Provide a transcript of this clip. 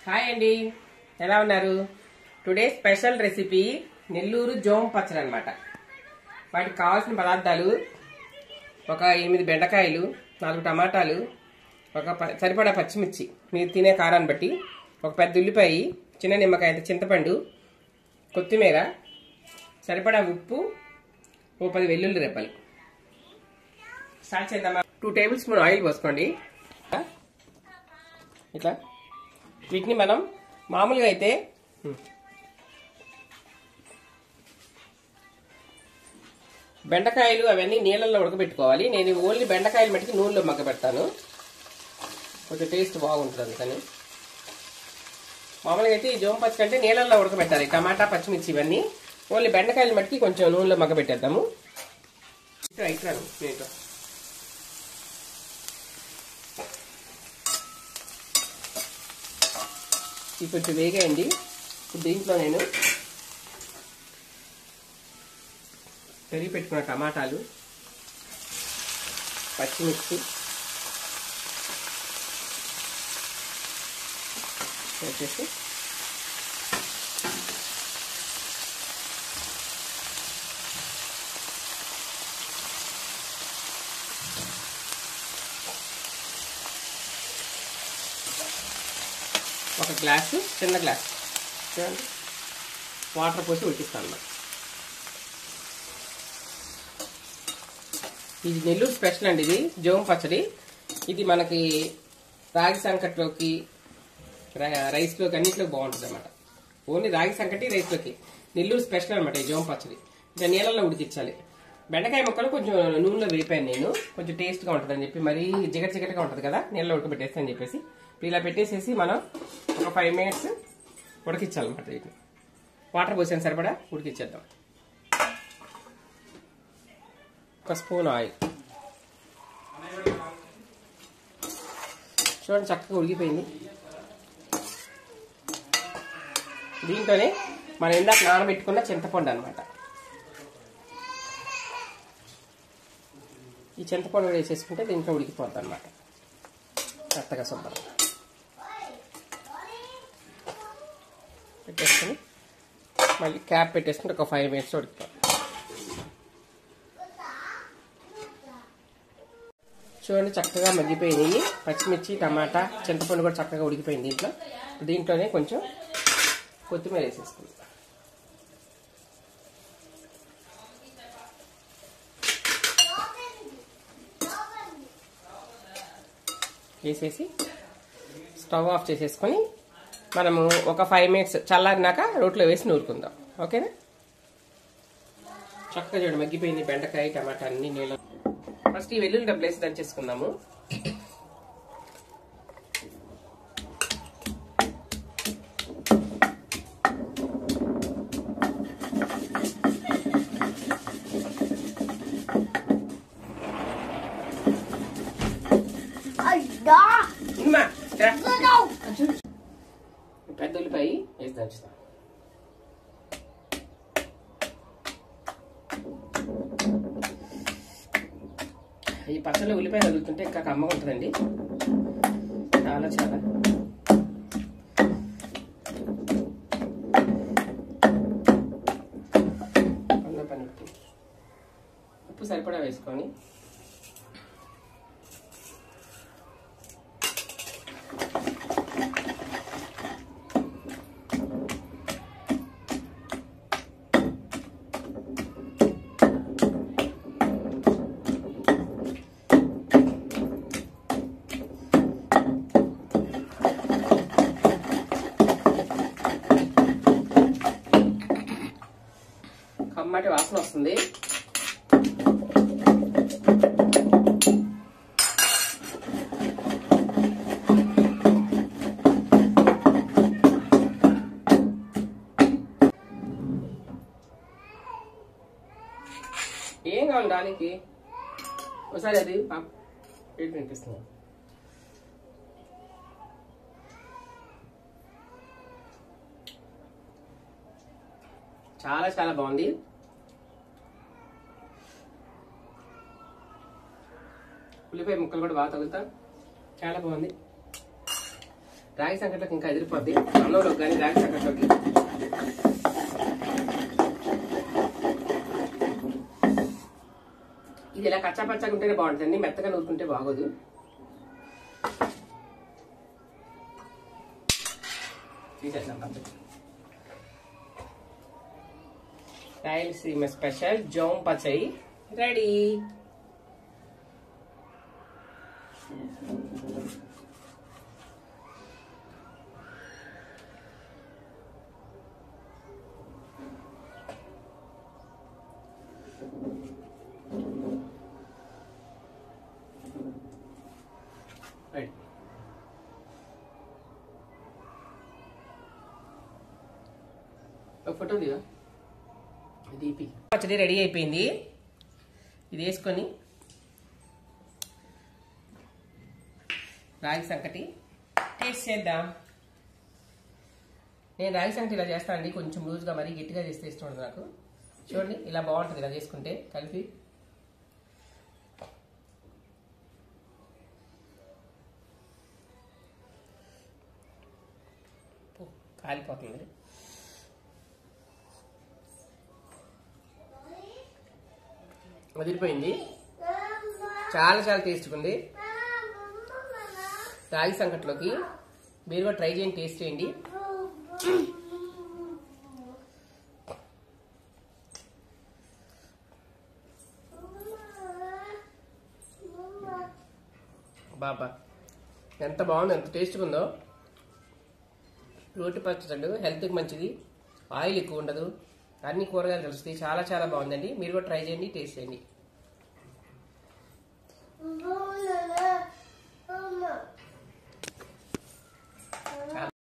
Hi అండి, ఎలా ఉన్నారు? టుడే స్పెషల్ రెసిపీ నెల్లూరు జోమ్ పచ్చడి అనమాట. వాటికి కావాల్సిన పదార్థాలు: ఒక 8 బెండకాయలు, 4 టమాటాలు, ఒక సరిపడా పచ్చిమిర్చి మీరు తినే కారాన్ని బట్టి, ఒక పెద్ద ఉల్లిపాయ, చిన్న నిమ్మకాయ అంత చింతపండు, కొత్తిమీర, సరిపడా ఉప్పు, ఓ 10 వెల్లుల్లి రెబ్బలు. స్టార్ట్ చేద్దామా? 2 టేబుల్ స్పూన్ ఆయిల్ పోసుకోండి. ఇట్లా వీటిని మనం మామూలుగా అయితే బెండకాయలు అవన్నీ నీళ్ళల్లో ఉడకబెట్టుకోవాలి. నేను ఓన్లీ బెండకాయలు మట్టికి నూనెలో మగ్గబెడతాను, కొంచెం టేస్ట్ బాగుంటుంది. అందుకని మామూలుగా అయితే ఈ జోమ్ పచ్చడి అంటే నీళ్ళల్లో ఉడకబెట్టాలి. టమాటా, పచ్చిమిర్చి ఇవన్నీ. ఓన్లీ బెండకాయలు మట్టికి కొంచెం నూనెలో మగ్గబెట్టేద్దాము. ఇట్రాను నేను ఇవి కొంచెం వేగాయండి. ఇప్పుడు దీంట్లో నేను తరిగి పెట్టుకున్న టమాటాలు, పచ్చిమిర్చి వేసేసి ఒక గ్లాసు, చిన్న గ్లాస్ చూడండి, వాటర్ పోసి ఉడికిస్తాను అన్నమాట. ఇది నెల్లూరు స్పెషల్ అండి. ఇది జోమ్ పచ్చడి. ఇది మనకి రాగి సంకట్లోకి, రైస్లోకి అన్నింటిలోకి బాగుంటుంది అన్నమాట. ఓన్లీ రాగి సంకటి, రైస్లోకి నెల్లూరు స్పెషల్ అనమాట ఈ జోమ్ పచ్చడి. ఇంకా నీళ్ళల్లో ఉడికించాలి. బెండకాయ ముక్కలు కొంచెం నూనెలో వేపాను నేను, కొంచెం టేస్ట్గా ఉంటుంది అని చెప్పి. మరీ జిగటగా ఉంటుంది కదా, నీళ్ళలో ఉడకబెట్టేస్తా అని చెప్పేసి ఇలా పెట్టేసేసి మనం ఒక 5 మినిట్స్ ఉడికించాలన్నమాట. వీటిని వాటర్ పోసాను సరిపడా ఉడికించేద్దాం. ఒక స్పూన్ ఆయిల్ చూడండి, చక్కగా ఉడికిపోయింది. దీంట్లోనే మనం ఇందాక నానబెట్టుకున్న చింతపండు అనమాట. ఈ చింతపండు కూడా వేసేసుకుంటే దీంట్లో ఉడికిపోద్ది అనమాట మెత్తగా శుభ్రంగా. పెట్టేసుకుని మళ్ళీ క్యాప్ పెట్టేసుకుంటే ఒక 5 మినిట్స్ ఉడికిపోతుంది. చూడండి, చక్కగా మగ్గిపోయినాయి. పచ్చిమిర్చి, టమాటా, చింతపండు కూడా చక్కగా ఉడికిపోయింది. దీంట్లోనే కొంచెం కొత్తిమీర వేసేసుకుందాం. వేసేసి స్టవ్ ఆఫ్ చేసేసుకొని మనము ఒక 5 మినిట్స్ చల్లారినాక రోట్లో వేసి నూరుకుందాం. ఓకేనా? చక్కగా చూడండి మగ్గిపోయింది బెండకాయ, టమాటా అన్ని నీళ్ళు. ఫస్ట్ ఈ వెల్లుల్లి డబ్బులు వేసి దంచేసుకుందాము. పెద్ద ఉల్లిపాయ వేసి దంచుతాం. ఈ పచ్చళ్ళు ఉల్లిపాయ తగులుతుంటే ఇంకా కమ్మగా ఉంటుందండి, చాలా చాలా. ఉప్పు సరిపడా వేసుకొని కమ్మటి వాసన వస్తుంది. ఏం కావాలి దానికి? ఒకసారి అది ఏంటి వినిపిస్తుంది. చాలా చాలా బాగుంది. ఉల్లిపాయ ముక్కలు కూడా బాగా తగులుతా, చాలా బాగుంది. రాగి సంకట్లోకి ఇంకా ఎదిరిపోద్ది అన్నంలోకి కానీ రాగి సంకట్లోకి. ఇది ఇలా కచ్చాపచ్చాగా ఉంటేనే బాగుంటుందండి, మెత్తగా నూరుకుంటే బాగోదు. రాయలసీమ స్పెషల్ జోం పచ్చడి రెడీ. ఒక ఫోటో దిగా దీపి. పచ్చడి రెడీ అయిపోయింది. ఇది వేసుకొని రాగి సంకటి టేస్ట్ చేద్దాం. నేను రాగి సంకటి ఇలా చేస్తానండి, కొంచెం లూజ్గా మరీ గట్టిగా చేస్తే ఇష్టం ఉండదు నాకు. చూడండి ఇలా బాగుంటుంది ఇలా చేసుకుంటే కలిపి. కాలిపోతుంది. వదిలిపోయింది. చాలా చాలా టేస్ట్గా ఉంది. రాగి సంకట్లోకి మీరు కూడా ట్రై చేయండి, టేస్ట్ చేయండి. బాబా ఎంత బాగుంది, ఎంత టేస్ట్గా ఉందో. రోటి పచ్చడి హెల్త్కి మంచిది, ఆయిల్ ఎక్కువ ఉండదు, అన్ని కూరగాయలు కలుస్తాయి. చాలా చాలా బాగుందండి. మీరు కూడా ట్రై చేయండి, టేస్ట్ చేయండి.